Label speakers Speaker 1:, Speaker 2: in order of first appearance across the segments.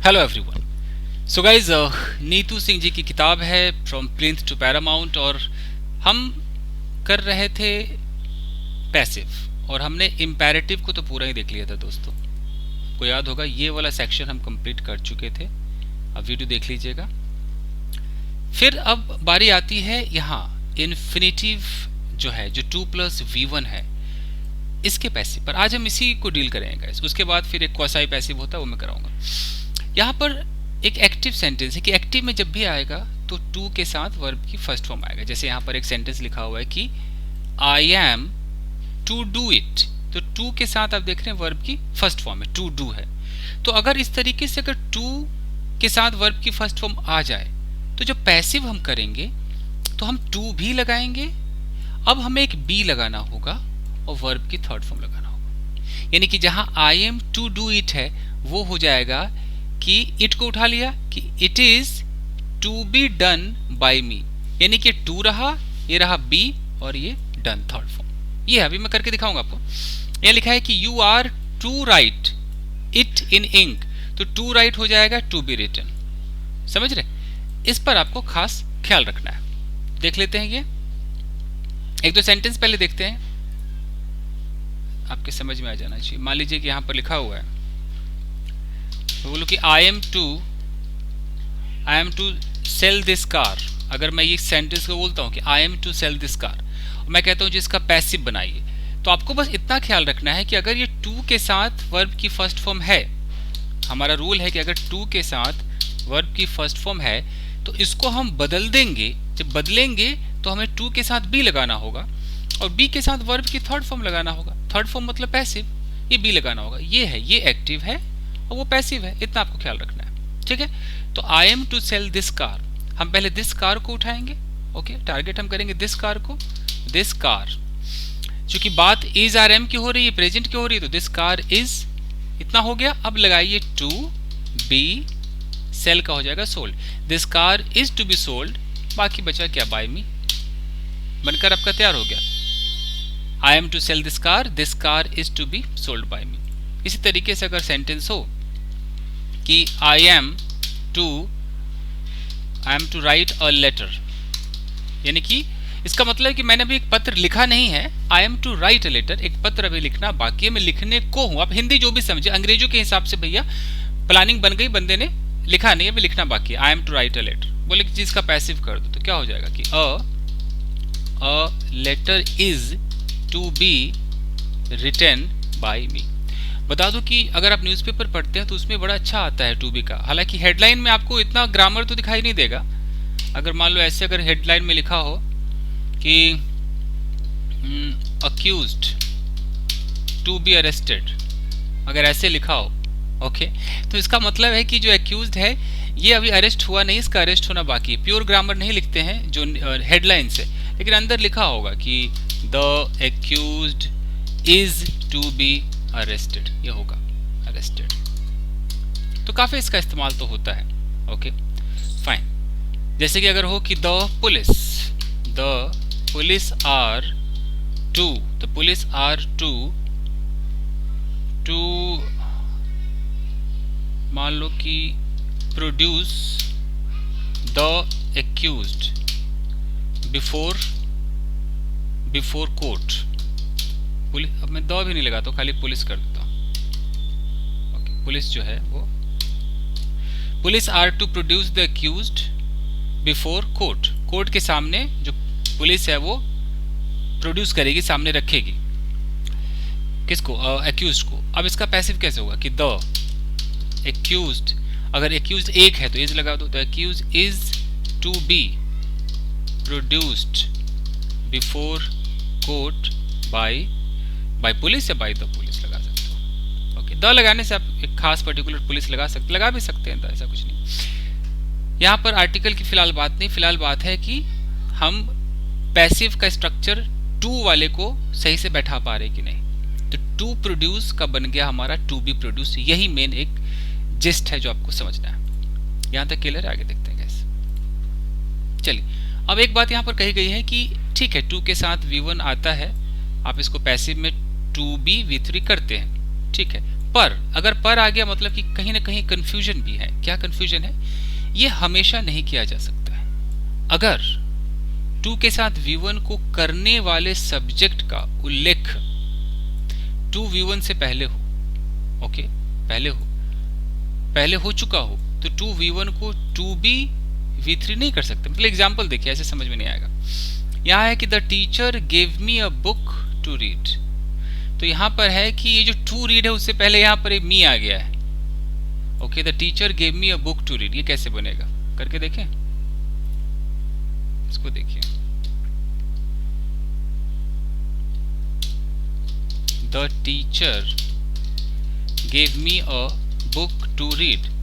Speaker 1: Hello everyone. So guys, Neetu Singh ji की किताब है फ्रॉम प्लिंथ टू पैरामाउंट, और हम कर रहे थे पैसिव, और हमने इम्पेरेटिव को तो पूरा ही देख लिया था दोस्तों। को याद होगा ये वाला सेक्शन हम कंप्लीट कर चुके थे, अब वीडियो देख लीजिएगा। फिर अब बारी आती है यहाँ इन्फिनिटिव जो है, जो 2+V1 है, इसके पैसिव पर आज हम इसी को डील करेंगे। उसके बाद फिर एक क्वासाई पैसिव होता है, वो मैं कराऊंगा। यहाँ पर एक एक्टिव सेंटेंस है कि एक्टिव में जब भी आएगा तो टू के साथ वर्ब की फर्स्ट फॉर्म आएगा। जैसे यहाँ पर एक सेंटेंस लिखा हुआ है कि I am to do it, तो टू के साथ आप देख रहे हैं वर्ब की फर्स्ट फॉर्म है, टू डू है। तो अगर इस तरीके से अगर टू के साथ वर्ब की फर्स्ट फॉर्म आ जाए तो जब पैसिव हम करेंगे तो हम टू भी लगाएंगे, अब हमें एक बी लगाना होगा और वर्ब की थर्ड फॉर्म लगाना होगा। यानी कि जहां I am to do it है वो हो जाएगा कि इट को उठा लिया कि it is to be done by me, यानी कि टू रहा, ये रहा बी और ये डन थर्ड फॉर्म। ये अभी मैं करके दिखाऊंगा आपको। यह लिखा है कि you are to write it in ink, तो टू राइट हो जाएगा टू बी रिटन। समझ रहे? इस पर आपको खास ख्याल रखना है। देख लेते हैं, ये एक दो सेंटेंस पहले देखते हैं, आपके समझ में आ जाना चाहिए। मान लीजिए कि यहां पर लिखा हुआ है, तो बोलो कि I am to sell this car. अगर मैं ये सेंटेंस को बोलता हूं कि I am to sell this car, मैं कहता हूं जिसका पैसिव बनाइए, तो आपको बस इतना ख्याल रखना है कि अगर ये टू के साथ वर्ब की फर्स्ट फॉर्म है, हमारा रूल है कि अगर टू के साथ वर्ब की फर्स्ट फॉर्म है तो इसको हम बदल देंगे। जब बदलेंगे तो हमें टू के साथ बी लगाना होगा और बी के साथ वर्ब की थर्ड फॉर्म लगाना होगा। थर्ड फॉर्म मतलब पैसिव, ये बी लगाना होगा। ये है, ये एक्टिव है और वो पैसिव है, इतना आपको ख्याल रखना है। ठीक है, तो I am to sell this car, हम पहले दिस कार को उठाएंगे। ओके, टारगेट हम करेंगे दिस कार को, दिस कार। चूंकि बात इज आर एम की हो रही है, प्रेजेंट की हो रही है, तो दिस कार इज, इतना हो गया। अब लगाइए टू बी, सेल का हो जाएगा sold, this car is to be sold, बाकी बचा क्या, बाय मी, बनकर आपका तैयार हो गया। I am to sell this car is to be sold by me. इसी तरीके से अगर सेंटेंस हो कि I am to write a letter, यानी कि इसका मतलब है कि मैंने अभी एक पत्र लिखा नहीं है। I am to write a letter, एक पत्र अभी लिखना बाकी है, मैं लिखने को हूं। आप हिंदी जो भी समझे, अंग्रेजों के हिसाब से भैया प्लानिंग बन गई, बंदे ने लिखा नहीं है, अभी लिखना बाकी है। I am to write a letter, बोले कि चीज का पैसिव कर दो तो क्या हो जाएगा कि a letter is to be written by me. बता दो कि अगर आप न्यूज़पेपर पढ़ते हैं तो उसमें बड़ा अच्छा आता है टू बी का, हालांकि हेडलाइन में आपको इतना ग्रामर तो दिखाई नहीं देगा। अगर मान लो ऐसे अगर हेडलाइन में लिखा हो कि अक्यूज्ड टू बी अरेस्टेड, अगर ऐसे लिखा हो, ओके, तो इसका मतलब है कि जो एक्यूज्ड है ये अभी अरेस्ट हुआ नहीं, इसका अरेस्ट होना बाकी है। प्योर ग्रामर नहीं लिखते हैं जो हेडलाइन से, लेकिन अंदर लिखा होगा कि the accused is to be arrested, ये होगा अरेस्टेड। तो काफी इसका इस्तेमाल तो होता है। Okay fine. जैसे कि अगर हो कि द पुलिस आर टू मान लो कि produce the accused before court. Police, अब मैं द भी नहीं लगाता हूं, खाली पुलिस कर देता हूं। ओके, पुलिस जो है वो, police are to produce the accused before court, court के सामने जो पुलिस है वो प्रोड्यूस करेगी, सामने रखेगी किसको, एक्यूज्ड को। अब इसका पैसिव कैसे होगा कि द एक्यूज्ड, अगर एक्यूज्ड एक है तो इज लगा दो, the accused is to be produced before court by police, या बाय द पुलिस लगा सकते हो। ओके, द लगाने से आप एक खास पर्टिकुलर पुलिस लगा भी सकते हैं, ऐसा कुछ नहीं। यहाँ पर आर्टिकल की फिलहाल बात नहीं, फिलहाल बात है कि हम पैसिव का स्ट्रक्चर टू वाले को सही से बैठा पा रहे कि नहीं। तो टू प्रोड्यूस का बन गया हमारा टू बी प्रोड्यूस, यही मेन एक जिस्ट है जो आपको समझना है। यहां तक क्लियर है? आगे देखते हैं गाइस। चलिए, अब एक बात यहां पर कही गई है कि ठीक है, टू के साथ V1 आता है, आप इसको पैसिव में टू बी V3 करते हैं, ठीक है, पर, अगर पर आ गया मतलब कि कहीं ना कहीं कंफ्यूजन भी है। क्या कंफ्यूजन है? ये हमेशा नहीं किया जा सकता है। अगर टू के साथ V1 को करने वाले सब्जेक्ट का उल्लेख टू V1 से पहले हो, ओके, पहले हो चुका हो, तो टू V1 को टू बी V3 नहीं कर सकते। मतलब एग्जाम्पल देखिए, ऐसे समझ में नहीं आएगा। यहाँ है कि the teacher gave me a book to read, तो यहाँ पर है कि ये जो टू रीड है उससे पहले यहाँ पर एक मी आ गया है। Okay, the teacher gave me a book to read, ये कैसे बनेगा करके देखें, इसको देखिए। The teacher gave me a book to read.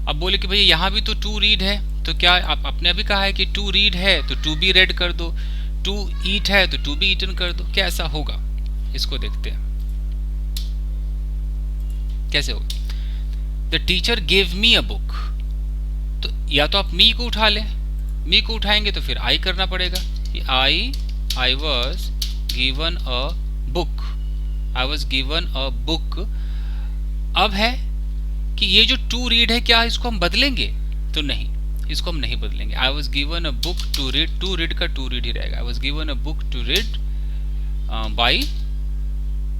Speaker 1: अब बोले कि भैया यहाँ भी तो टू रीड है, तो क्या आप आपने अभी कहा है कि टू रीड है तो टू बी रेड कर दो, टू ईट है तो टू बी ईटन कर दो। क्या ऐसा होगा? इसको देखते हैं कैसे होगा। The teacher gave me a book, तो या तो आप मी को उठा लें, मी को उठाएंगे तो फिर आई करना पड़ेगा कि I was given a book, I was given a book. अब है कि ये जो टू रीड है क्या इसको हम बदलेंगे? तो नहीं, इसको हम नहीं बदलेंगे। I was given a book to read, to read का टू रीड ही रहेगा। I was given a book to read by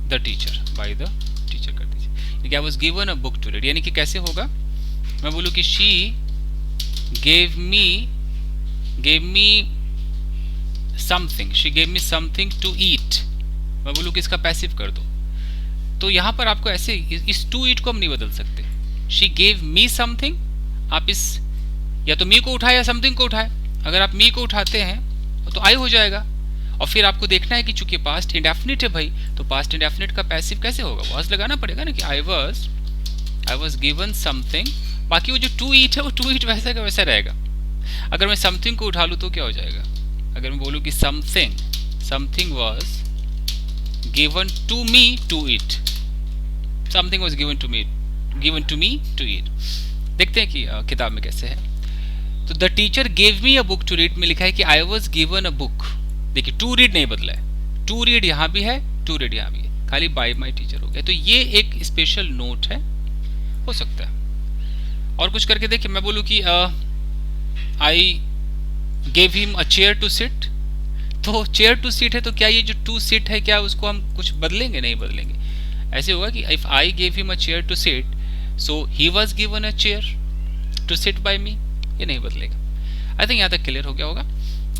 Speaker 1: the teacher, by the teacher कर दीजिए। I was given a book to read, यानी कि कैसे होगा? मैं बोलूँ कि she gave me something, she gave me something to eat. मैं बोलूँ कि इसका पैसिव कर दो, तो यहाँ पर आपको ऐसे इस टू ईट को हम नहीं बदल सकते। शी गेव मी समथिंग, आप इस या तो मी को उठाए या समथिंग को उठाए। अगर आप मी को उठाते हैं तो आई हो जाएगा, और फिर आपको देखना है कि चूंकि पास्ट इंडेफिनिट है भाई, तो पास्ट इंडेफिनिट का पैसिव कैसे होगा? वॉज लगाना पड़ेगा ना कि आई वॉज गिवन समथिंग। बाकी वो जो टू ईट है वो टू ईट वैसा का वैसा रहेगा। अगर मैं समथिंग को उठा लूँ तो क्या हो जाएगा? अगर मैं बोलूँ कि something was given to me to eat, something was given to me to eat. देखते हैं कि किताब में कैसे है। तो the teacher gave me a book to read में लिखा है कि I was given a book. देखिए टू रीड नहीं बदला है, टू रीड यहाँ भी है, टू रीड यहाँ भी है, खाली बाय माई टीचर हो गया। तो ये एक स्पेशल नोट है, हो सकता है। और कुछ करके देखिए, मैं बोलूँ कि I gave him a chair to sit, तो चेयर टू सीट है, तो क्या ये जो टू सीट है क्या उसको हम कुछ बदलेंगे? नहीं बदलेंगे। ऐसे होगा कि if I gave him a chair to sit, so he was given a chair to sit by me, ये नहीं बदलेगा। आई थिंक यहाँ तक क्लियर हो गया होगा।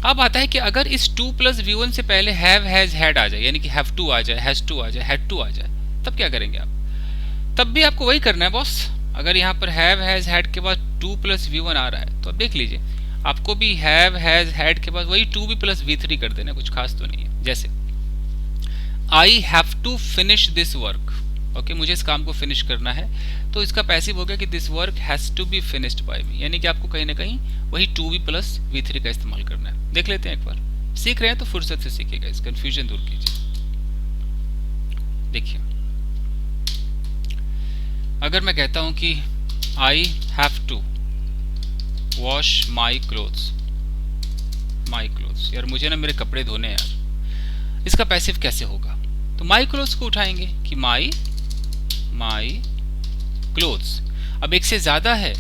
Speaker 1: अब आता है कि अगर इस टू प्लस V1 से पहले हैव हैज हैड आ जाए, यानी कि हैव टू आ जाए, हैज टू आ जाए, हैड टू आ जाए, तब क्या करेंगे आप? तब भी आपको वही करना है बॉस। अगर यहाँ पर हैव हैज हैड के बाद टू प्लस V1 आ रहा है, तो अब देख लीजिए आपको भी हैव हैज हैड के बाद वही टू बी प्लस V3 कर देना, कुछ खास तो नहीं है। जैसे I have to finish this work, okay, मुझे इस काम को फिनिश करना है, तो इसका पैसिव हो गया कि this work has to be finished by me, यानी कि आपको कहीं ना कहीं वही टू बी प्लस V3 का इस्तेमाल करना है। देख लेते हैं एक बार, सीख रहे हैं तो फुर्सत से सीखिएगा, इस कंफ्यूजन दूर कीजिए। देखिए अगर मैं कहता हूं कि I have to wash my clothes, यार मुझे ना मेरे कपड़े धोने यार, इसका पैसिव कैसे होगा? तो माई क्लोथ्स को उठाएंगे कि माई क्लोथ्स। अब एक से ज्यादा है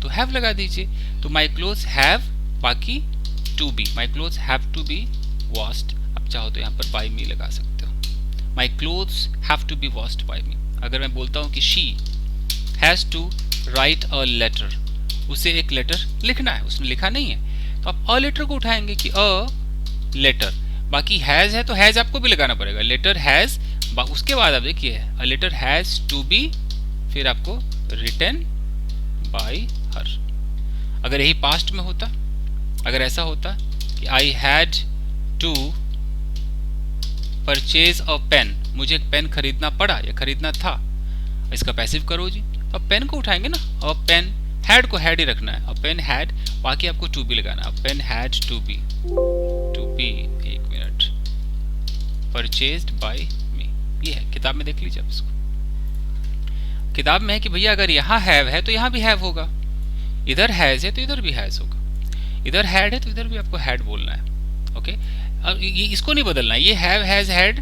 Speaker 1: तो हैव लगा दीजिए, तो माई क्लोथ्स हैव, बाकी to be, my clothes have to be washed. अब चाहो तो यहाँ पर बाय मी लगा सकते हो, my clothes have to be washed by me. अगर मैं बोलता हूँ कि she has to write a letter, उसे एक लेटर लिखना है, उसने लिखा नहीं है, तो आप अ लेटर को उठाएंगे कि अ लेटर। बाकी हैज है तो हैज आपको भी लगाना पड़ेगा, लेटर हैज, उसके बाद आप देखिए a letter has to be, फिर आपको रिटन बाय हर। अगर यही पास्ट में होता, अगर ऐसा होता कि I had to purchase a pen, मुझे एक पेन खरीदना पड़ा या खरीदना था, इसका पैसिव करो जी, तो अब पेन को उठाएंगे ना, और पेन हैड को हैड ही रखना है, अब पेन हैड, बाकी आपको टू बी लगाना है, पेन हैड टू बी, एक मिनट, परचेज्ड बाय मी। ये है किताब में, देख लीजिए आप इसको, किताब में है कि भैया अगर यहाँ हैव है तो यहाँ भी हैव होगा, इधर हैज है तो इधर भी हैज होगा, इधर हैड है तो इधर भी आपको हैड बोलना है। ओके, अब ये इसको नहीं बदलना है, ये हैव हैज हैड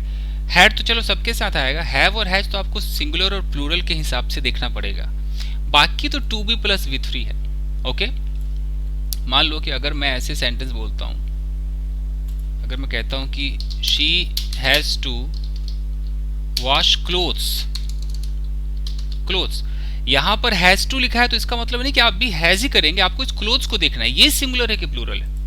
Speaker 1: हैड तो चलो सबके साथ आएगा, हैव और हैज तो आपको सिंगुलर और प्लूरल के हिसाब से देखना पड़ेगा। बाकी तो to be plus V three है। ओके, मान लो कि अगर मैं ऐसे सेंटेंस बोलता हूं, अगर मैं कहता हूं कि she has to wash clothes, clothes, यहां पर हैज टू लिखा है तो इसका मतलब नहीं कि आप भी हैज ही करेंगे, आपको इस क्लोथ्स को देखना है, ये सिंगुलर है कि प्लूरल है।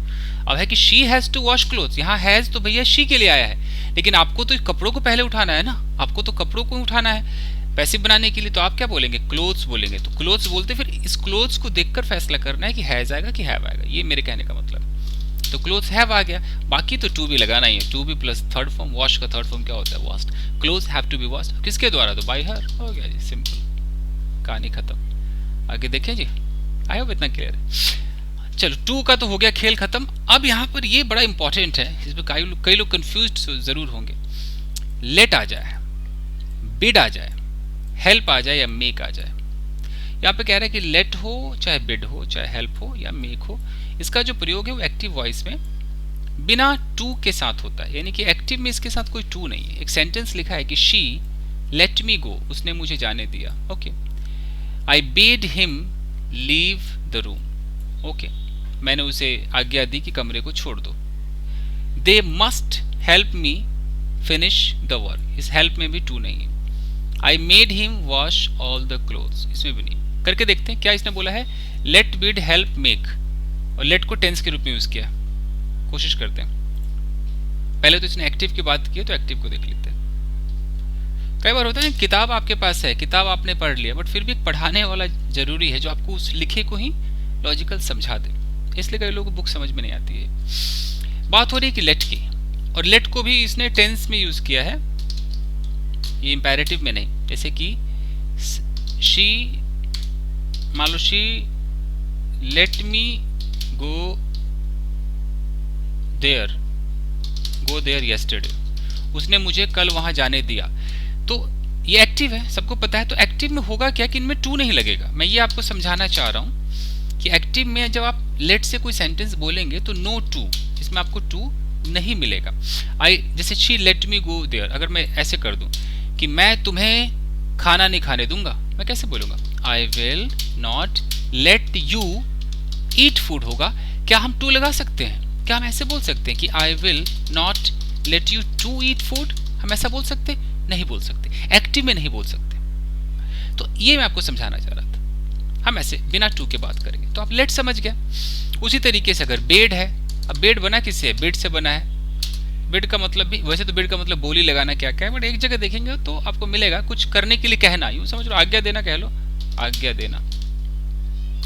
Speaker 1: अब है कि she has to wash clothes, यहाँ हैज तो भैया शी के लिए आया है, लेकिन आपको तो कपड़ों को पहले उठाना है ना, आपको तो कपड़ों को उठाना है पैसिव बनाने के लिए, तो आप क्या बोलेंगे, क्लोथ्स बोलेंगे। तो क्लोथ्स बोलते फिर इस क्लोथ्स को देखकर फैसला करना है कि हैज आएगा कि हैव आएगा, ये मेरे कहने का मतलब। तो क्लोथ्स हैव आ गया, बाकी तो टू बी लगाना ही है, to be plus third form, wash का थर्ड फॉर्म क्या होता है, washed. Clothes have to be washed, किसके द्वारा, तो बाय हर, हो गया जी, सिंपल, कहानी खत्म। आगे देखें जी, आई होप इतना क्लियर है। चलो टू का तो हो गया खेल खत्म। अब यहाँ पर ये बड़ा इंपॉर्टेंट है, इसमें कई लोग कंफ्यूज जरूर होंगे। लेट आ जाए, बिड आ जाए, हेल्प आ जाए या मेक आ जाए। यहाँ पे कह रहा है कि लेट हो चाहे बिड हो चाहे हेल्प हो या मेक हो, इसका जो प्रयोग है वो एक्टिव वॉइस में बिना टू के साथ होता है, यानी कि एक्टिव में इसके साथ कोई टू नहीं है। एक सेंटेंस लिखा है कि शी लेट मी गो, उसने मुझे जाने दिया। Okay, I bade him leave the room, okay, मैंने उसे आज्ञा दी कि कमरे को छोड़ दो। They must help me finish the work, इस हेल्प में भी टू नहीं है। आई made him wash all the clothes, इसमें भी नहीं। करके देखते हैं क्या इसने बोला है, लेट बिड हेल्प मेक, और लेट को टेंस के रूप में यूज किया। कोशिश करते हैं, पहले तो इसने एक्टिव की बात की है तो एक्टिव को देख लेते हैं। कई बार होता है ना, किताब आपके पास है, किताब आपने पढ़ लिया, बट फिर भी पढ़ाने वाला जरूरी है जो आपको उस लिखे को ही लॉजिकल समझा दे, इसलिए कई लोगों को बुक समझ में नहीं आती है। बात हो रही है कि लेट की, और लेट को भी इसने टेंस में यूज किया है, ये इंपैरेटिव में नहीं। जैसे कि शी, मान लो she let me go there yesterday, उसने मुझे कल वहां जाने दिया। तो ये एक्टिव है, सबको पता है। तो एक्टिव में होगा क्या कि इनमें टू नहीं लगेगा। मैं ये आपको समझाना चाह रहा हूं कि एक्टिव में जब आप लेट से कोई सेंटेंस बोलेंगे तो नो टू, इसमें आपको टू नहीं मिलेगा। आई, जैसे she let me go there, अगर मैं ऐसे कर दूं कि मैं तुम्हें खाना नहीं खाने दूंगा, मैं कैसे बोलूंगा, आई will not let you eat food होगा। क्या हम टू लगा सकते हैं, क्या हम ऐसे बोल सकते हैं कि I will not let you to eat food, हम ऐसा बोल सकते, नहीं बोल सकते, एक्टिव में नहीं बोल सकते। तो ये मैं आपको समझाना चाह रहा था, हम ऐसे बिना टू के बात करेंगे। तो आप लेट समझ गया। उसी तरीके से अगर बेड है, अब बेड बना किससे है, बेड से बना है। बेड का मतलब भी, वैसे तो बेड का मतलब बोली लगाना क्या क्या है, बट एक जगह देखेंगे तो आपको मिलेगा कुछ करने के लिए कहना, यूं समझ लो आज्ञा देना कह लो, आज्ञा देना।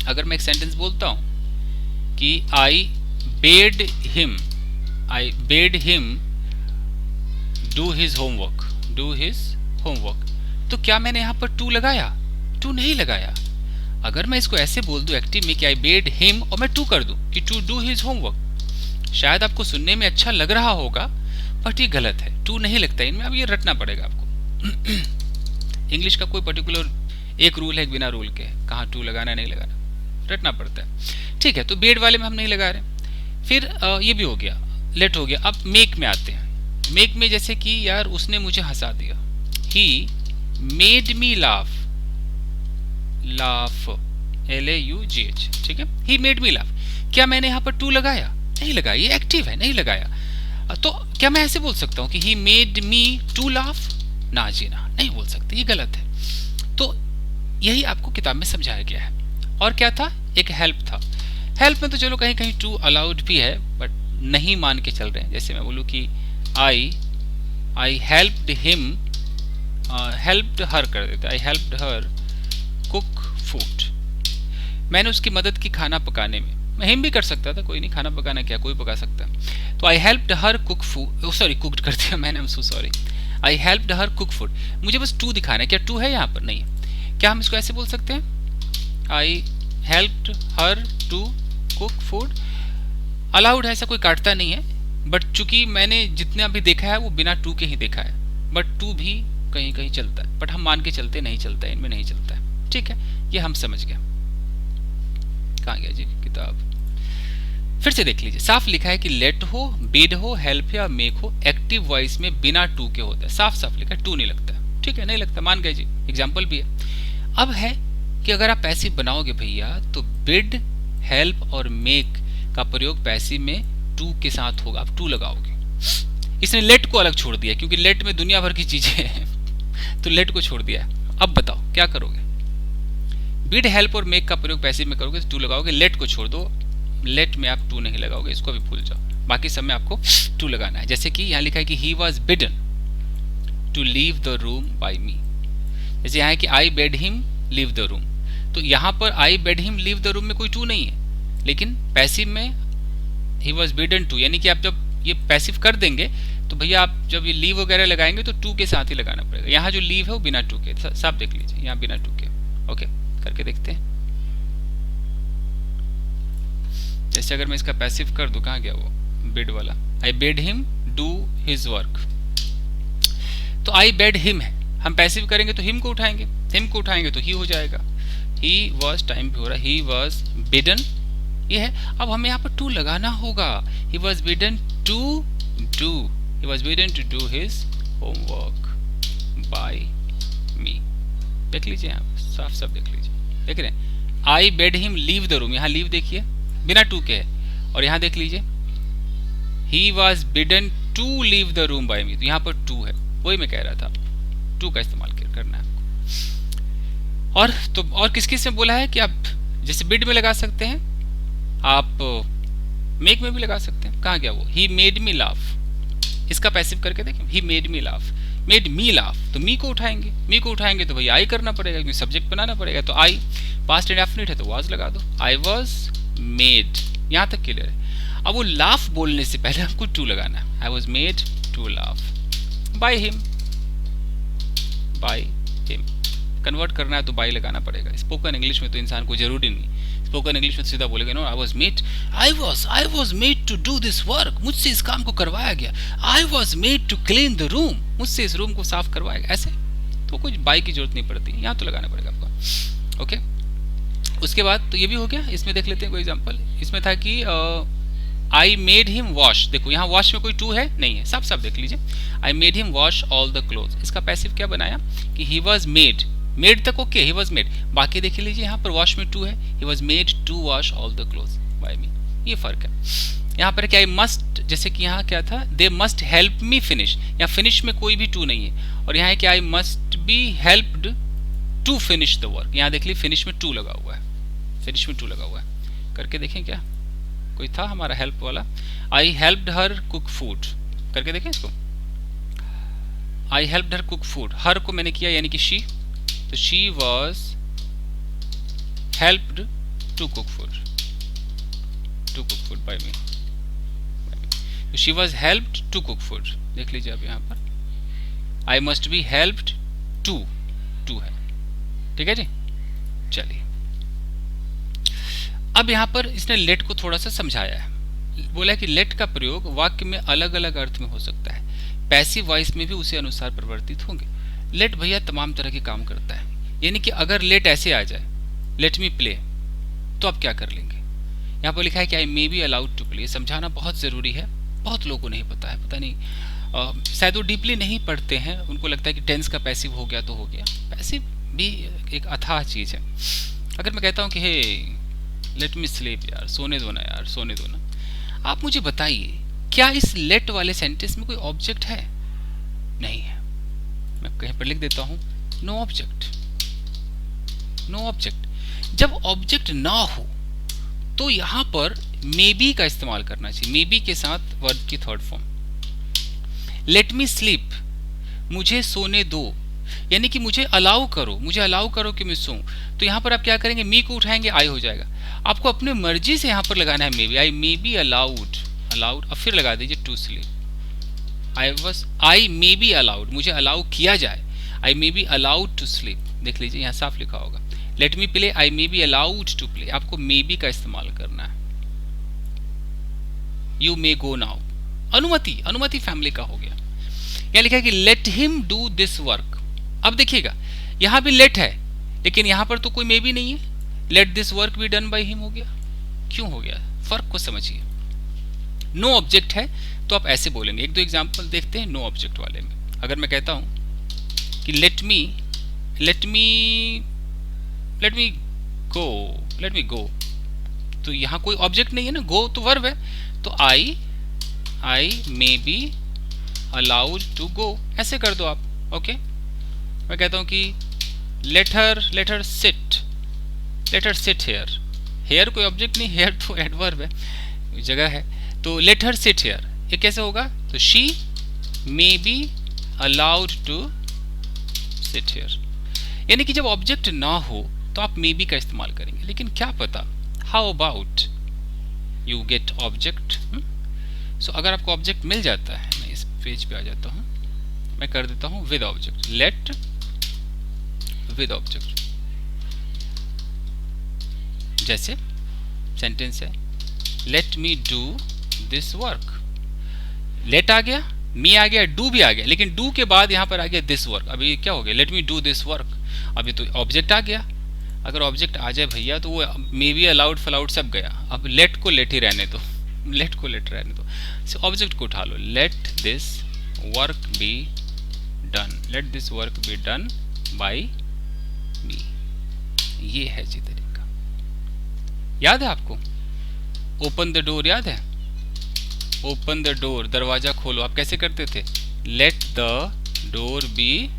Speaker 1: अगर मैं एक सेंटेंस बोलता हूं कि I bade him do his homework, तो क्या मैंने यहां पर टू लगाया, टू नहीं लगाया। अगर मैं इसको ऐसे बोल दूं एक्टिव में कि आई बेड हिम, और मैं टू कर दूं कि टू डू हिज होमवर्क, शायद आपको सुनने में अच्छा लग रहा होगा, बट ये गलत है, टू नहीं लगता इनमें। अब ये रटना पड़ेगा आपको। इंग्लिश का कोई पर्टिकुलर एक रूल है बिना रूल के, कहाँ टू लगाना नहीं लगाना, रटना पड़ता है। ठीक है, तो बेड वाले में हम नहीं लगा रहे। फिर ये भी हो गया, लेट हो गया। अब मेक में आते हैं। मेक में जैसे कि यार उसने मुझे हंसा दिया, ही मेड मी लाफ, LAUGH, ठीक है, ही मेड मी लाफ। क्या मैंने यहाँ पर टू लगाया, नहीं लगाया, ये एक्टिव है, नहीं लगाया। तो क्या मैं ऐसे बोल सकता हूँ कि he made me to laugh, ना जी ना, नहीं बोल सकते, ये गलत है। तो यही आपको किताब में समझाया गया है। और क्या था, एक हेल्प था। हेल्प में तो चलो कहीं कहीं टू अलाउड भी है, बट नहीं मान के चल रहे हैं। जैसे मैं बोलूँ कि आई हेल्प्ड हिम, हेल्प्ड हर कर देते, आई हेल्प्ड हर कुक फूड, मैंने उसकी मदद की खाना पकाने में। मैं हिम भी कर सकता था, कोई नहीं, खाना पकाना क्या कोई पका सकता है। तो आई helped her cook food, sorry cooked कर दिया मैंने, I am so sorry, I helped her cook food. मुझे बस टू दिखाना है, क्या टू है यहाँ पर, नहीं है। क्या हम इसको ऐसे बोल सकते हैं, I helped her to cook food. Allowed है, ऐसा कोई काटता नहीं है, बट चूंकि मैंने जितना भी देखा है वो बिना टू के ही देखा है, बट टू भी कहीं कहीं चलता है, बट हम मान के चलते नहीं चलता है, इनमें नहीं चलता है। ठीक है, ये हम समझ गए। कहाँ गया जी किताब, फिर से देख लीजिए, साफ लिखा है कि लेट हो, बिड हो, हेल्प या मेक हो, एक्टिव वॉइस में बिना टू के होता है। साफ साफ लिखा है, टू नहीं लगता। ठीक है, नहीं लगता, मान गए जी, एग्जाम्पल भी है। अब है कि अगर आप पैसिव बनाओगे भैया तो बिड, हेल्प और मेक का प्रयोग पैसिव में टू के साथ होगा, आप टू लगाओगे। इसने लेट को अलग छोड़ दिया क्योंकि लेट में दुनिया भर की चीजें हैं तो लेट को छोड़ दिया है। अब बताओ क्या करोगे? बिड, हेल्प और मेक का प्रयोग पैसिव में करोगे तो टू लगाओगे, लेट को छोड़ दो, लेट में आप टू नहीं लगाओगे, इसको भी भूल जाओ, बाकी सब में आपको टू लगाना है। जैसे कि यहाँ लिखा है कि he was bidden to leave the room by me, जैसे यहाँ है कि I bade him leave the room, तो यहाँ पर I bade him leave the room में कोई टू नहीं है, लेकिन पैसिव में ही वॉज बिडन टू, यानी कि आप जब ये पैसिव कर देंगे तो भैया आप जब ये लीव वगैरह लगाएंगे तो टू के साथ ही लगाना पड़ेगा। यहाँ जो लीव है वो बिना टू के, साफ देख लीजिए, यहाँ बिना टू के। ओके, करके देखते हैं। जैसे अगर मैं इसका पैसिव कर दूं, कहाँ गया वो बिड वाला, I bade him do his work, तो आई बेड हिम है, हम पैसिव करेंगे तो हिम को उठाएंगे, हिम को उठाएंगे तो ही हो जाएगा। ही वॉज, टाइम भी हो रहा है, ही वॉज बिडन, ये है। अब हमें यहाँ पर टू लगाना होगा, he was bidden to do, he was bidden to do his homework by me. देख लीजिए, यहाँ साफ साफ देख लीजिए, देख रहे हैं, I bade him leave the room, यहाँ लीव देखिए बिना टू के है, और यहाँ देख लीजिए he was bidden to leave the room by me, तो यहाँ पर टू है, वही मैं कह रहा था, टू का इस्तेमाल करना है आपको। और तो और किस किस में बोला है कि आप जैसे बिड में लगा सकते हैं, आप मेक में भी लगा सकते हैं। कहाँ गया वो, ही मेड मी लाफ, इसका पैसिव करके देखें, ही made me laugh, made me laugh, तो मी को उठाएंगे, मी को उठाएंगे तो भैया आई करना पड़ेगा क्योंकि सब्जेक्ट बनाना पड़ेगा, तो आई पास्ट इंडेफिनिट है तो वाज लगा दो, आई वाज मेड, यहाँ तक क्लियर है। अब वो लाफ बोलने से पहले हमको टू लगाना है, I was made to laugh by him, by him convert करना है तो बाय लगाना पड़ेगा। स्पोकन इंग्लिश में तो इंसान को जरूरी नहीं, स्पोकन इंग्लिश में सीधा बोलेगा no, I was made to do this work, मुझसे इस काम को करवाया गया, I was made to clean the room, मुझसे इस रूम को साफ करवाया गया, ऐसे तो कुछ बाय की जरूरत नहीं पड़ती, यहाँ तो लगाना पड़ेगा आपको। ओके, उसके बाद तो ये भी हो गया। इसमें देख लेते हैं कोई एग्जांपल, इसमें था कि आई मेड हिम वॉश, देखो यहाँ वॉश में कोई टू है नहीं है, साफ साफ देख लीजिए, I made him wash all the cloth, इसका पैसिव क्या बनाया कि ही वॉज मेड, मेड तक ओके, ही वॉज मेड, बाकी देख लीजिए यहाँ पर वॉश में टू है, he was made to wash all the cloth by me, ये फर्क है। यहाँ पर क्या, आई मस्ट, जैसे कि यहाँ क्या था, they must help me finish, यहाँ फिनिश में कोई भी टू नहीं है, और यहाँ है कि I must be helped to finish the work, यहाँ देख लीजिए फिनिश में टू लगा हुआ है, फिनिश में टू लगा हुआ है, करके देखें क्या कोई था हमारा हेल्प वाला, I helped her cook food, करके देखें इसको, I helped her cook food, her को मैंने किया यानी कि शी, तो she was helped to cook food by me, तो she was helped to cook food, देख लीजिए आप यहाँ पर, I must be helped to, to है, ठीक है जी। चलिए अब यहाँ पर इसने लेट को थोड़ा सा समझाया है, बोला कि लेट का प्रयोग वाक्य में अलग अलग अर्थ में हो सकता है, पैसिव वॉइस में भी उसी अनुसार परिवर्तित होंगे। लेट भैया तमाम तरह के काम करता है, यानी कि अगर लेट ऐसे आ जाए, लेट मी प्ले, तो आप क्या कर लेंगे। यहाँ पर लिखा है कि I may be allowed to play, समझाना बहुत ज़रूरी है, बहुत लोगों को नहीं पता है, पता नहीं शायद वो डीपली नहीं पढ़ते हैं, उनको लगता है कि टेंस का पैसिव हो गया तो हो गया, पैसिव भी एक अथाह चीज़ है। अगर मैं कहता हूँ कि हे लेट मी स्लीप यार, सोने दो ना यार, सोने दो ना, आप मुझे बताइए क्या इस लेट वाले सेंटेंस में कोई ऑब्जेक्ट है? नहीं है, मैं कहीं पर लिख देता हूं नो ऑब्जेक्ट, नो ऑब्जेक्ट। जब ऑब्जेक्ट ना हो तो यहां पर मे बी का इस्तेमाल करना चाहिए, मे बी के साथ वर्ब की third form, late me sleep, मुझे सोने दो, यानी कि मुझे अलाउ करो कि मैं सोऊं, तो यहां पर आप क्या करेंगे, मी को उठाएंगे, आई हो जाएगा, आपको अपने मर्जी से यहां पर लगाना है may be, I may be allowed, अब फिर लगा दीजिए to sleep, I may be allowed, मुझे अलाउ किया जाए, I may be allowed to sleep, देख लीजिए यहाँ साफ लिखा होगा, let me play, I may be allowed to play, आपको मे बी का इस्तेमाल करना है। यू मे गो नाउ, अनुमति फैमिली का हो गया। यहाँ लिखा है कि let him do this work, अब देखिएगा यहाँ भी लेट है लेकिन यहाँ पर तो कोई मे बी नहीं है, late this work be done by him हो गया, क्यों हो गया, फर्क को समझिए। नो ऑब्जेक्ट है तो आप ऐसे बोलेंगे। एक दो एग्जांपल देखते हैं नो ऑब्जेक्ट वाले में। अगर मैं कहता हूं कि लेट मी गो, तो यहां कोई ऑब्जेक्ट नहीं है ना, गो तो वर्ब है। तो I may be allowed to go, ऐसे कर दो आप। ओके, मैं कहता हूं कि let her sit here. Here कोई ऑब्जेक्ट नहीं, हेयर तो एडवर्ब है, जगह है। तो लेट हर सिट हेयर, ये कैसे होगा? तो she may be allowed to sit here. यानी कि जब ऑब्जेक्ट ना हो तो आप मे बी का इस्तेमाल करेंगे, लेकिन क्या पता, how about you get object. So अगर आपको ऑब्जेक्ट मिल जाता है, मैं इस पेज पे आ जाता हूं, मैं कर देता हूं with object, let with object. जैसे सेंटेंस है let me do this work. Let आ गया, मी आ गया, डू भी आ गया, लेकिन डू के बाद यहां पर आ गया दिस वर्क। अभी क्या हो गया? Late me do this work. अभी तो ऑब्जेक्ट आ गया। अगर ऑब्जेक्ट आ जाए भैया तो वो मे बी अलाउड फलाउड सब गया। अब लेट को लेट ही रहने दो, लेट को लेट रहने दो। so, ऑब्जेक्ट को उठा लो, let this work be done, let this work be done by me. ये है जी तरीका। याद है आपको? ओपन द डोर याद है? ओपन द डोर, दरवाजा खोलो, आप कैसे करते थे? Let the door be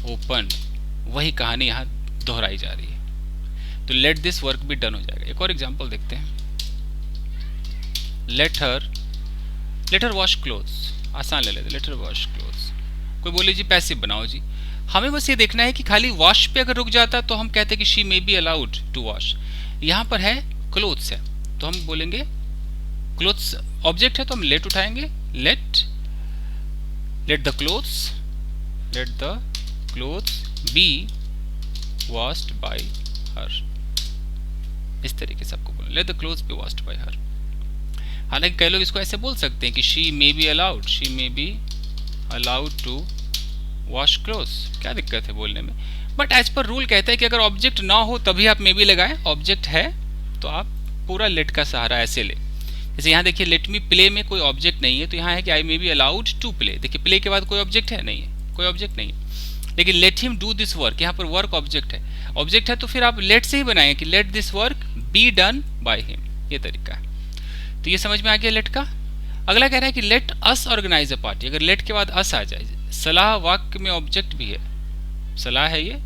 Speaker 1: open. वही कहानी यहां दोहराई जा रही है। तो late this work be done हो जाएगा। एक और एग्जांपल देखते हैं। लेट हर वॉश क्लोथ्स, आसान ले लेते, लेट हर वॉश क्लोथ्स। कोई बोले जी पैसिव बनाओ जी। हमें बस ये देखना है कि खाली वॉश पे अगर रुक जाता तो हम कहते कि she may be allowed to wash. यहां पर है क्लोथ्स है, तो हम बोलेंगे क्लोथ्स ऑब्जेक्ट है तो हम लेट उठाएंगे, let the clothes be washed by her. इस तरीके से आपको बोलना, let the clothes be washed by her. हालांकि कई लोग इसको ऐसे बोल सकते हैं कि she may be allowed to wash clothes. क्या दिक्कत है बोलने में? बट एज पर रूल कहता है कि अगर ऑब्जेक्ट ना हो तभी आप मे बी लगाएं, ऑब्जेक्ट है तो आप पूरा लेट का सहारा ऐसे ले। जैसे यहाँ देखिए लेट मी प्ले में कोई ऑब्जेक्ट नहीं है, तो यहाँ है कि I may be allowed to play. देखिए प्ले के बाद कोई ऑब्जेक्ट है? नहीं है, कोई ऑब्जेक्ट नहीं है। लेकिन late him do this work, यहाँ पर वर्क ऑब्जेक्ट है। ऑब्जेक्ट है तो फिर आप लेट से ही बनाएंगे कि let this work be done by him. ये तरीका है। तो ये समझ में आ गया लेट का। अगला कह रहा है कि let us organise a party. अगर लेट के बाद अस आ जाए, सलाह वाक्य में ऑब्जेक्ट भी है, सलाह है ये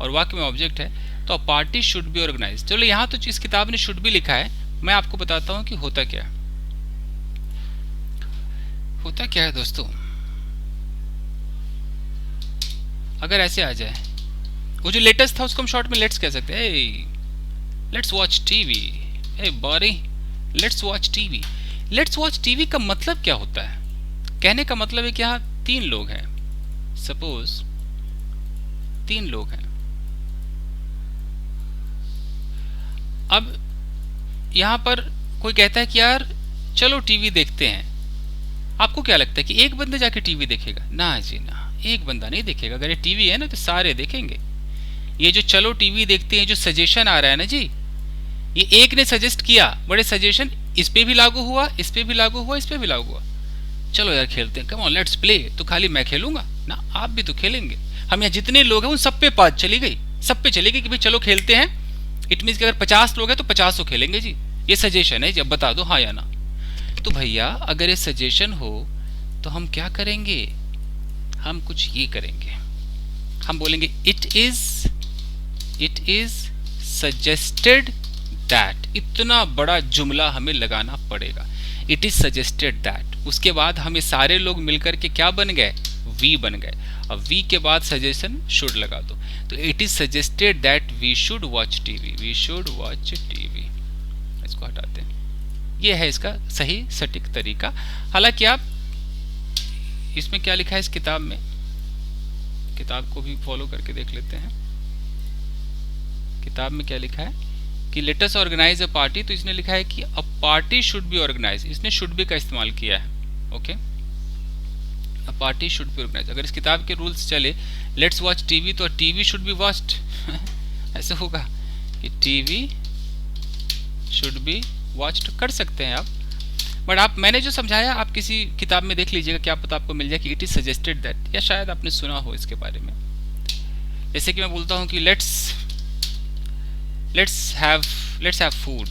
Speaker 1: और वाक्य में ऑब्जेक्ट है, तो पार्टी शुड बी ऑर्गेनाइज। चलो यहाँ तो इस किताब ने शुड भी लिखा है, मैं आपको बताता हूँ कि होता क्या है। होता क्या है दोस्तों, अगर ऐसे आ जाए, वो जो लेटेस्ट था उसको हम शॉर्ट में लेट्स कह सकते हैं। लेट्स वॉच टीवी, ए बॉरी let's watch TV. Let's watch TV का मतलब क्या होता है? कहने का मतलब है कि यहाँ 3 लोग हैं, सपोज 3 लोग हैं। अब यहां पर कोई कहता है कि यार चलो टीवी देखते हैं। आपको क्या लगता है कि एक बंदा जाके टीवी देखेगा? ना जी ना, एक बंदा नहीं देखेगा। अगर ये टीवी है ना तो सारे देखेंगे। ये जो चलो टीवी देखते हैं, जो सजेशन आ रहा है ना जी, ये एक ने सजेस्ट किया, बड़े सजेशन इस पे भी लागू हुआ, इस पे भी लागू हुआ, इस पे भी लागू हुआ। चलो यार खेलते हैं, कम ऑन लेट्स प्ले। तो खाली मैं खेलूंगा ना, आप भी तो खेलेंगे। हम यहाँ जितने लोग हैं उन सब पे बात चली गई, सब पे चली गई कि भाई चलो खेलते हैं। इट मीन्स कि अगर 50 लोग हैं तो 50 खेलेंगे जी। ये सजेशन है जी, अब बता दो हाँ या ना। तो भैया अगर ये सजेशन हो तो हम क्या करेंगे? हम कुछ ये करेंगे, हम बोलेंगे इट इज सजेस्टेड दैट। इतना बड़ा जुमला हमें लगाना पड़ेगा, इट इज सजेस्टेड दैट। उसके बाद हमें सारे लोग मिलकर के क्या बन गए? वी बन गए। अब वी के बाद सजेशन शुड लगा दो, तो it is suggested that we should watch TV, we should watch TV. इसको हटाते हैं। ये है इसका सही सटीक तरीका। हालांकि आप इसमें क्या लिखा है इस किताब में, किताब को भी फॉलो करके देख लेते हैं। किताब में क्या लिखा है कि let us organise a party, तो इसने लिखा है कि a party should be organise. इसने शुड बी का इस्तेमाल किया है। Okay, a party should be organise. अगर इस किताब के रूल्स चले लेट्स वॉच टीवी, तो टीवी शुड बी वॉच्ड ऐसे होगा कि टीवी शुड बी वॉच तो कर सकते हैं आप, बट आप मैंने जो समझाया आप किसी किताब में देख लीजिएगा, क्या पता आपको मिल जाए कि इट इज सजेस्टेड दैट, या शायद आपने सुना हो इसके बारे में। जैसे कि मैं बोलता हूँ कि लेट्स हैव फूड,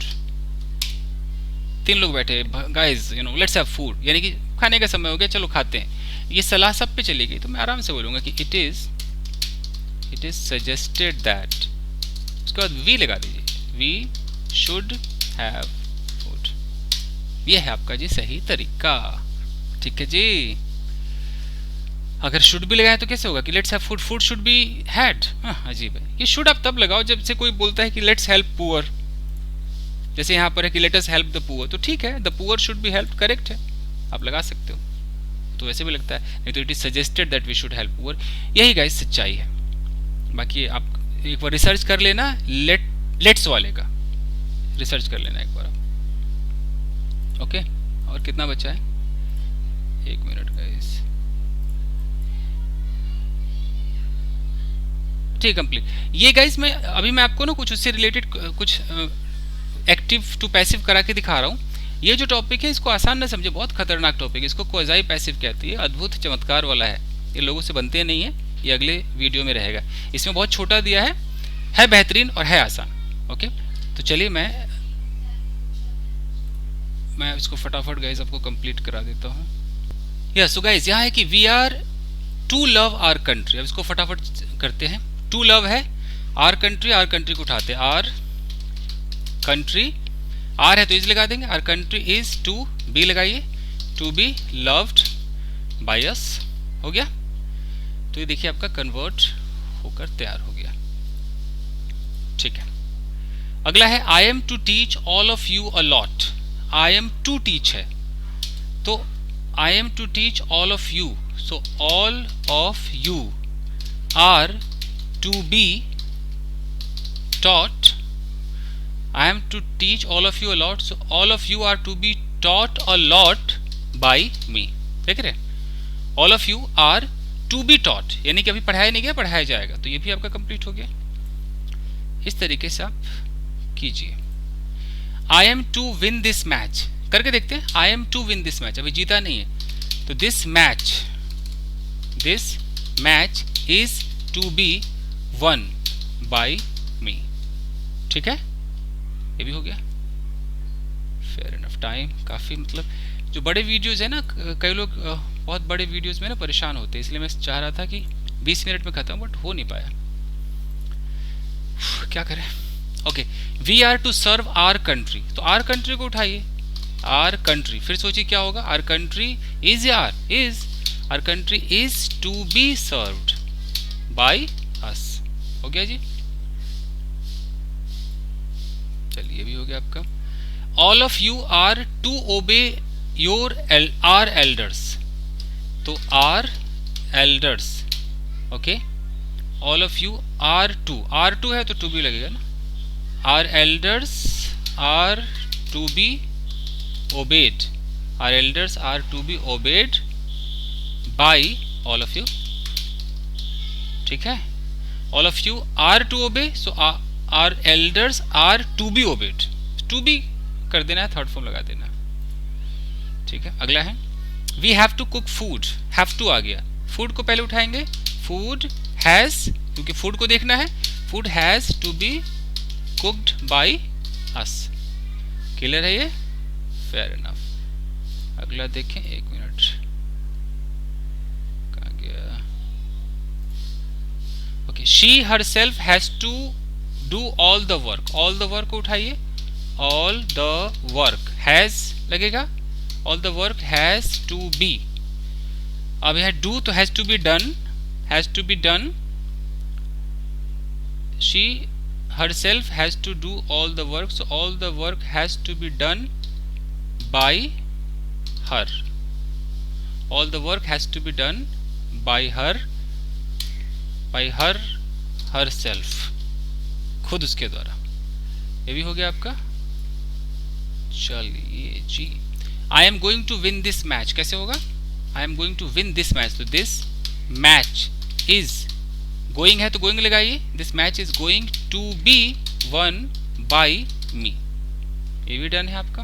Speaker 1: 3 लोग बैठे, guys you know let's have food, यानी कि खाने का समय हो गया, चलो खाते हैं। ये सलाह सब पे चली गई, तो मैं आराम से बोलूँगा कि इट इज सजेस्टेड दैट, उसके बाद वी लगा दीजिए, वी शुड हैव फूड। ये है आपका जी सही तरीका, ठीक है जी। अगर शुड भी लगाए तो कैसे होगा कि let's have food, food should be had, अजीब है। ये शुड आप तब लगाओ जब से कोई बोलता है कि लेट्स हेल्प पुअर, जैसे यहाँ पर है कि let us help the poor, तो ठीक है, the poor should be help, correct है, आप लगा सकते हो, तो वैसे भी लगता है। नहीं तो it is suggested that we should help poor, यही गाइस सच्चाई है। बाकी आप एक बार रिसर्च कर लेना, लेट्स वाले का रिसर्च कर लेना एक बार आप, ओके। और कितना बचा है, 1 मिनट गाइस, ठीक कंप्लीट। ये गाइस मैं आपको ना कुछ उससे रिलेटेड कुछ एक्टिव टू पैसिव करा के दिखा रहा हूँ। ये जो टॉपिक है इसको आसान ना समझे, बहुत खतरनाक टॉपिक है, इसको क्वाज़ाई पैसिव कहती है, अद्भुत चमत्कार वाला है, ये लोगों से बनते नहीं है। ये अगले वीडियो में रहेगा, इसमें बहुत छोटा दिया है बेहतरीन और है आसान, ओके। तो चलिए मैं इसको फटाफट गाइस आपको कंप्लीट करा देता हूँ। यस, सो गाइस यहाँ है कि we are to love our country, अब इसको फटाफट करते हैं। टू लव है, आर कंट्री को उठाते हैं, आर कंट्री, आर है तो इज लगा देंगे, our country is to be लगाइए, to be loved by us, हो गया। तो ये देखिए आपका कन्वर्ट होकर तैयार हो गया, ठीक है। अगला है I am to teach all of you a lot, I am to teach है तो I am to teach all of you, so all of you are to be taught, I am to teach all of you a lot, so all of you are to be taught a lot by me, देख रहे हैं, all of you are to be taught, यानी कि अभी पढ़ाया नहीं गया, पढ़ाया जाएगा, तो ये भी आपका कंप्लीट हो गया। इस तरीके से आप कीजिए। I am to win this match, करके देखते हैं, I am to win this match, अभी जीता नहीं है, तो this match is to be won by me, ठीक है, ये भी हो गया। फेयर इनफ टाइम, काफ़ी मतलब जो बड़े वीडियोस है ना, कई लोग बहुत बड़े वीडियोस में ना परेशान होते हैं, इसलिए मैं चाह रहा था कि 20 मिनट में ख़त्म, बट हो नहीं पाया, क्या करें। Okay, we are to serve our country, तो आर कंट्री को उठाइए, आर कंट्री, फिर सोचिए क्या होगा, our country is our country is to be served by us, हो गया जी। चलिए भी हो गया आपका। All of you are to obey your our elders, तो our elders, okay. All of you are to है तो टू भी लगेगा ना, our elders are to be obeyed, our elders are to be obeyed by all of you, ठीक है। All of you are to obey, so our elders are to be obeyed, to be कर देना है, third form लगा देना, ठीक है। अगला है we have to cook food, have to आ गया, फूड को पहले उठाएंगे, फूड हैज, क्योंकि फूड को देखना है, food has to be cooked by us, clear है ये, फेयर इनफ। अगला देखें, 1 मिनट, कहाँ गया, okay. She herself has to do all the work, all the work को उठाइए, ऑल द वर्क हैज लगेगा, all the work has to be, अब यह डू तो has to be done, has to be done, she herself has to do all the work, so all the work has to be done by her, all the work has to be done by her herself, खुद उसके द्वारा, ये भी हो गया आपका। चलिए जी, I am going to win this match, कैसे होगा, I am going to win this match, तो दिस मैच इज, गोइंग है तो गोइंग लगाइए, this match is going to be won by me, ये भी डन है आपका।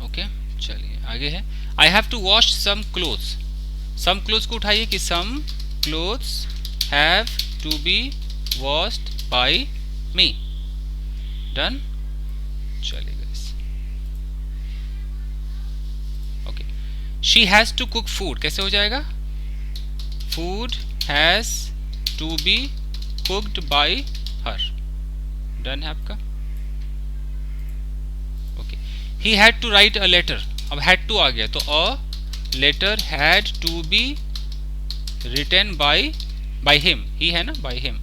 Speaker 1: ओके चलिए आगे है, I have to wash some clothes. Some clothes को उठाइए कि some clothes have to be washed by me. Done. चलिए guys, okay, she has to cook food कैसे हो जाएगा? Food has to be cooked by her. Done है आपका। Okay, he had to write a letter. अब had to आ गया तो a letter had to be written by him. He है ना, by him.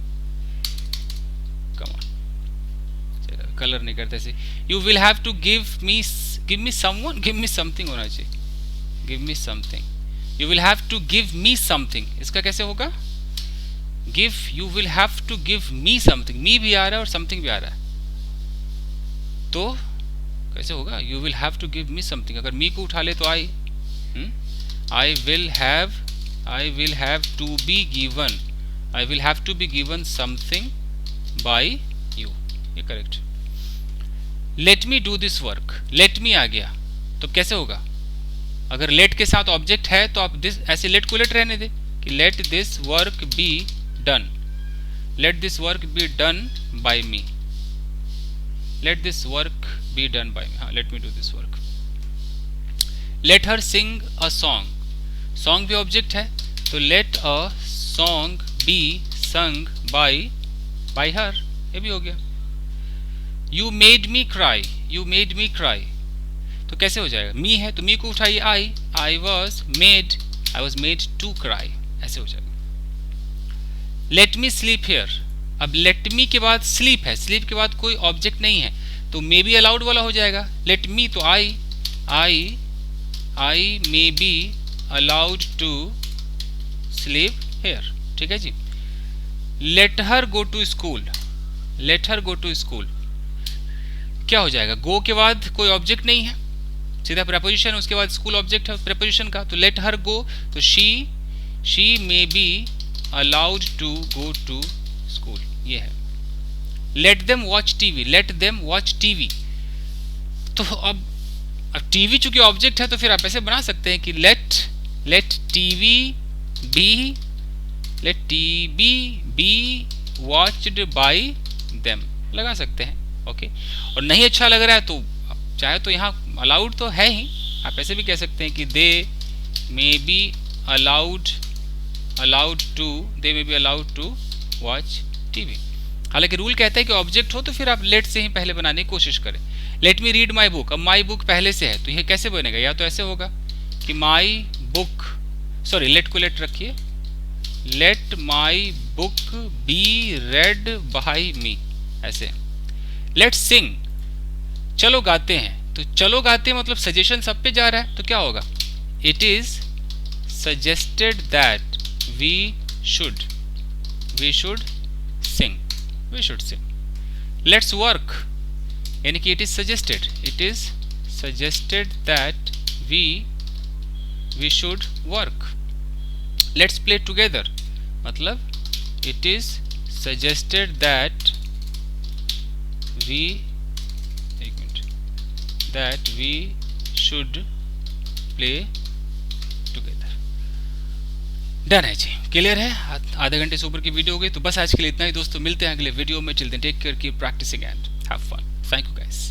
Speaker 1: Come on, colour नहीं करते ऐसे। You will have to give me someone, give me something होना चाहिए। Give me something. You will have to give me something, इसका कैसे होगा? Give, you will have to give me something. Me भी आ रहा है और समथिंग भी आ रहा है, तो कैसे होगा? You will have to give me something. अगर मी को उठा ले तो I, I will have to be given, I will have to be given something by you, ये correct. Let me do this work, let me आ गया तो कैसे होगा? अगर लेट के साथ ऑब्जेक्ट है तो आप दिस ऐसे लेट को लेट रहने दे कि let this work be done, let this work be done by me, let this work be done by me. हाँ, let me do this work. Let her sing a song, song भी object है तो let a song be sung by her, ये भी हो गया। You made me cry, you made me cry तो कैसे हो जाएगा? मी है तो मी को उठाइए, I was made to cry, ऐसे हो जाएगा। Let me sleep here. अब लेट मी के बाद स्लीप है, स्लीप के बाद कोई ऑब्जेक्ट नहीं है तो मे बी अलाउड वाला हो जाएगा। लेट मी तो I may be allowed to sleep here, ठीक है जी। Let her go to school, let her go to school क्या हो जाएगा? गो के बाद कोई ऑब्जेक्ट नहीं है, सीधा प्रेपोजिशन, उसके बाद स्कूल ऑब्जेक्ट है प्रेपोजिशन का, तो लेट हर गो तो she may be allowed to go to school, ये है। Let them watch TV, let them watch TV तो अब टीवी चूंकि ऑब्जेक्ट है तो फिर आप ऐसे बना सकते हैं कि let TV be watched by them, लगा सकते हैं। ओके, और नहीं अच्छा लग रहा है तो चाहे तो यहाँ अलाउड तो है ही, आप ऐसे भी कह सकते हैं कि they may be allowed to watch TV. हालांकि रूल कहता है कि ऑब्जेक्ट हो तो फिर आप लेट से ही पहले बनाने की कोशिश करें। Let me read my book, अब माई बुक पहले से है तो यह कैसे बनेगा? या तो ऐसे होगा कि माई बुक, सॉरी लेट को लेट रखिए, let my book be read by me, ऐसे। लेट सिंग, चलो गाते हैं, तो चलो गाते मतलब सजेशन सब पे जा रहा है तो क्या होगा? It is suggested that we should sing. Let's work, यानी कि it is suggested that we should work. Let's play together, मतलब it is suggested that we should play together. Done है जी, क्लियर है। आधे घंटे से ऊपर की वीडियो हो गई तो बस आज के लिए इतना ही दोस्तों, मिलते हैं अगले वीडियो में। Till then take care, keep practising and have fun. Thank you guys.